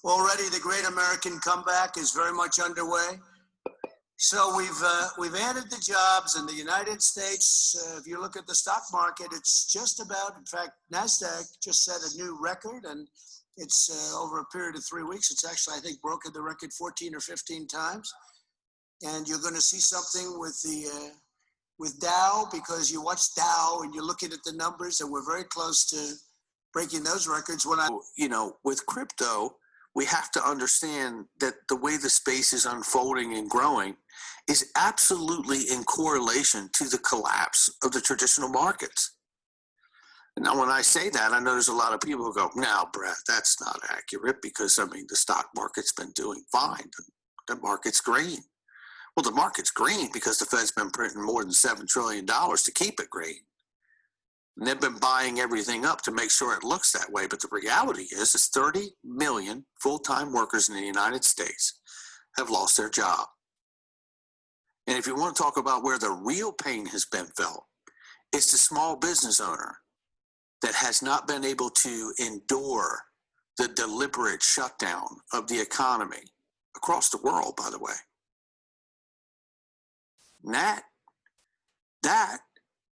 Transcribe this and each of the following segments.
Already the great American comeback is very much underway. So we've added the jobs in the United States. If you look at the stock market, it's just about, in fact, NASDAQ just set a new record, and it's over a period of 3 weeks. It's actually, I think, broken the record 14 or 15 times. And you're going to see something with Dow, because you watch Dow and you're looking at the numbers, and we're very close to breaking those records. With crypto, we have to understand that the way the space is unfolding and growing is absolutely in correlation to the collapse of the traditional markets. Now, when I say that, I know there's a lot of people who go, "Now, Brett, that's not accurate, because, the stock market's been doing fine. The market's green." Well, the market's green because the Fed's been printing more than $7 trillion to keep it green. And they've been buying everything up to make sure it looks that way. But the reality is 30 million full-time workers in the United States have lost their job. And if you want to talk about where the real pain has been felt, it's the small business owner that has not been able to endure the deliberate shutdown of the economy across the world, by the way. And that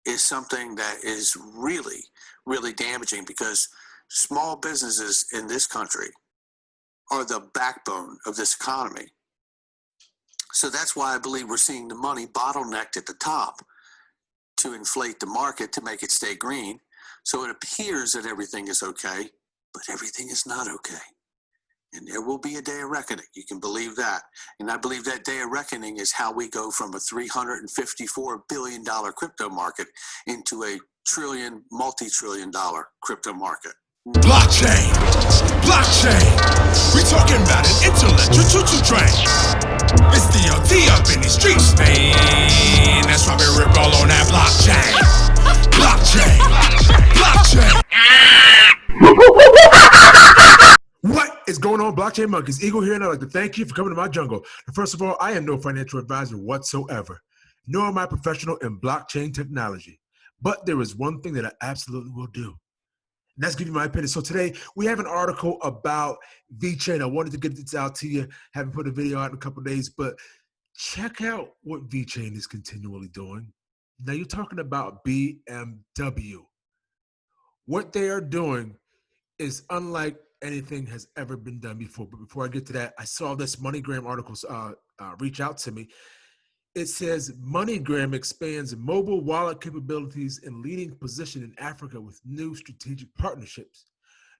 is something that is really, really damaging, because small businesses in this country are the backbone of this economy. So that's why I believe we're seeing the money bottlenecked at the top to inflate the market to make it stay green. So it appears that everything is okay, but everything is not okay. And there will be a day of reckoning. You can believe that. And I believe that day of reckoning is how we go from a $354 billion crypto market into a multi-trillion-dollar crypto market. Blockchain. We talking about an intellectual choo-choo train. It's DLT up in the streets, man. That's why we rip all on that blockchain. What is going on, Blockchain Monkeys? Eagle here, and I'd like to thank you for coming to my jungle. First of all, I am no financial advisor whatsoever, nor am I professional in blockchain technology. But there is one thing that I absolutely will do, and that's give you my opinion. So today, we have an article about Vechains. I wanted to get this out to you. Haven't put a video out in a couple of days, but check out what Vechains is continually doing. Now, you're talking about BMW. What they are doing is unlike anything has ever been done before. But before I get to that, I saw this MoneyGram article reach out to me. It says MoneyGram expands mobile wallet capabilities in leading position in Africa with new strategic partnerships.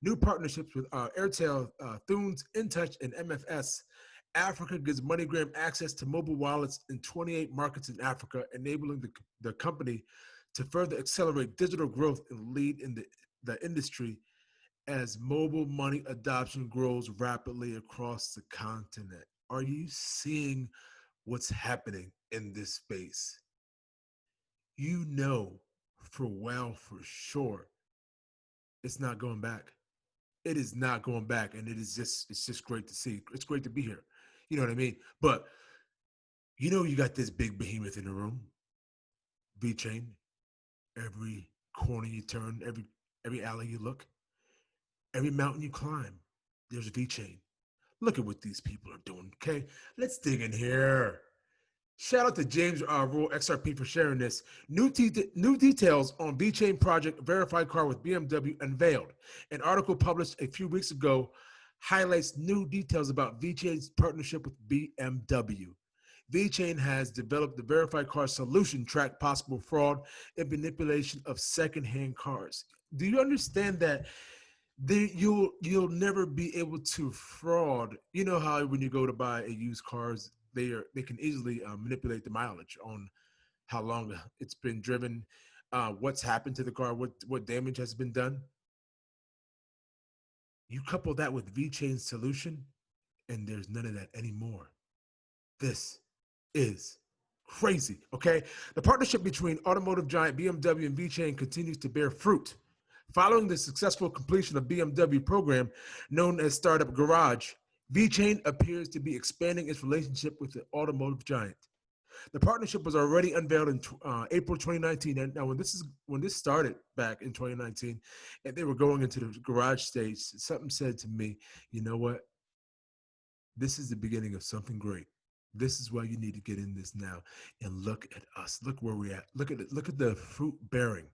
New partnerships with Airtel, Thunes, InTouch, and MFS. Africa gives MoneyGram access to mobile wallets in 28 markets in Africa, enabling the company to further accelerate digital growth and lead in the industry as mobile money adoption grows rapidly across the continent. Are you seeing what's happening in this space? You know for sure, it's not going back. It is not going back, and it's just great to see. It's great to be here. You know what I mean? But you got this big behemoth in the room, Vechains. Every corner you turn, every alley you look, every mountain you climb, there's Vechains. Look at what these people are doing, okay? Let's dig in here. Shout out to James Rule XRP for sharing this. New details on Vechains project Verifycar with BMW Unveiled. An article published a few weeks ago highlights new details about Vechains' partnership with BMW. Vechains has developed the Verifycar solution track possible fraud and manipulation of secondhand cars. Do you understand that you'll never be able to fraud? You know how when you go to buy a used cars, they can easily manipulate the mileage on how long it's been driven, what's happened to the car, what damage has been done. You couple that with Vechains' solution, and there's none of that anymore. This is crazy, okay? The partnership between automotive giant BMW and Vechains continues to bear fruit. Following the successful completion of BMW program known as Startup Garage, Vechains appears to be expanding its relationship with the automotive giant. The partnership was already unveiled in April 2019. And now, when this started back in 2019, and they were going into the garage stage, something said to me, you know what? This is the beginning of something great. This is why you need to get in this now and look at us. Look where we're at. Look at it. Look at the fruit bearing.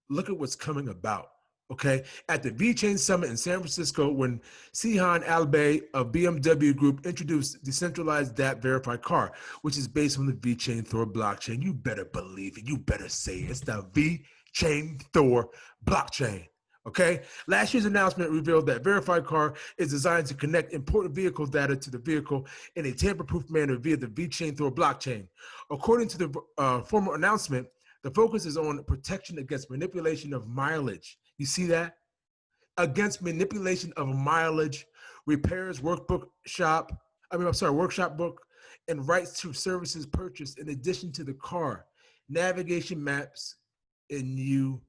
Look at what's coming about. Okay, at the Vechains Summit in San Francisco, when Sihan Albay of BMW Group introduced decentralized DApp Verifycar, which is based on the VeChain Thor blockchain. You better believe it. You better say it. It's the VeChain Thor blockchain. Okay, last year's announcement revealed that Verifycar is designed to connect important vehicle data to the vehicle in a tamper-proof manner via the VeChain Thor blockchain. According to the former announcement, the focus is on protection against manipulation of mileage. You see that? Against manipulation of mileage, repairs, workshop book, and rights to services purchased in addition to the car, navigation maps, and you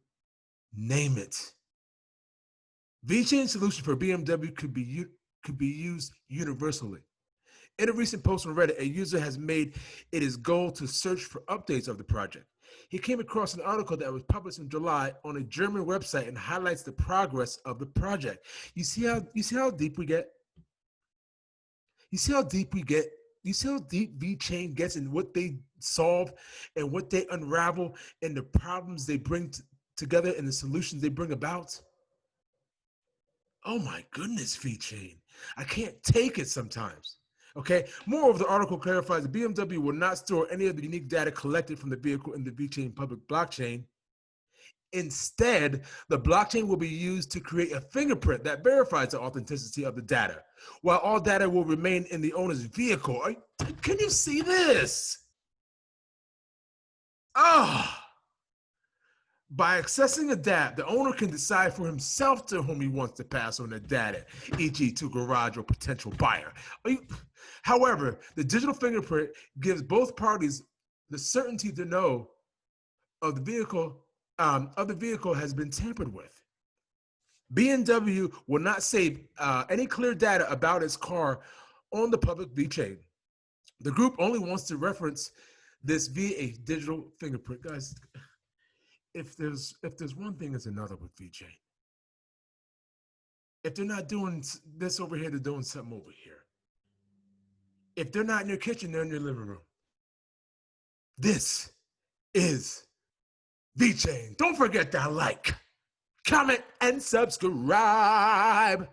name it. VeChain solution for BMW could be used universally. In a recent post on Reddit, a user has made it his goal to search for updates of the project. He came across an article that was published in July on a German website and highlights the progress of the project. You see how deep we get? You see how deep we get? You see how deep VeChain gets in what they solve and what they unravel and the problems they bring together and the solutions they bring about? Oh my goodness, VeChain. I can't take it sometimes. Okay. Moreover, the article clarifies that BMW will not store any of the unique data collected from the vehicle in the VeChain public blockchain. Instead, the blockchain will be used to create a fingerprint that verifies the authenticity of the data, while all data will remain in the owner's vehicle. Can you see this? Ah. By accessing a DApp, the owner can decide for himself to whom he wants to pass on the data, e.g. to garage or potential buyer. However, the digital fingerprint gives both parties the certainty to know of the vehicle has been tampered with. BMW will not save any clear data about its car on the public VeChain. The group only wants to reference this via a digital fingerprint. Guys, if there's one thing, it's another with VeChain. If they're not doing this over here, they're doing something over here. If they're not in your kitchen, they're in your living room. This is VeChain. Don't forget to like, comment, and subscribe.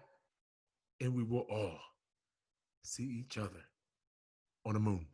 And we will all see each other on the moon.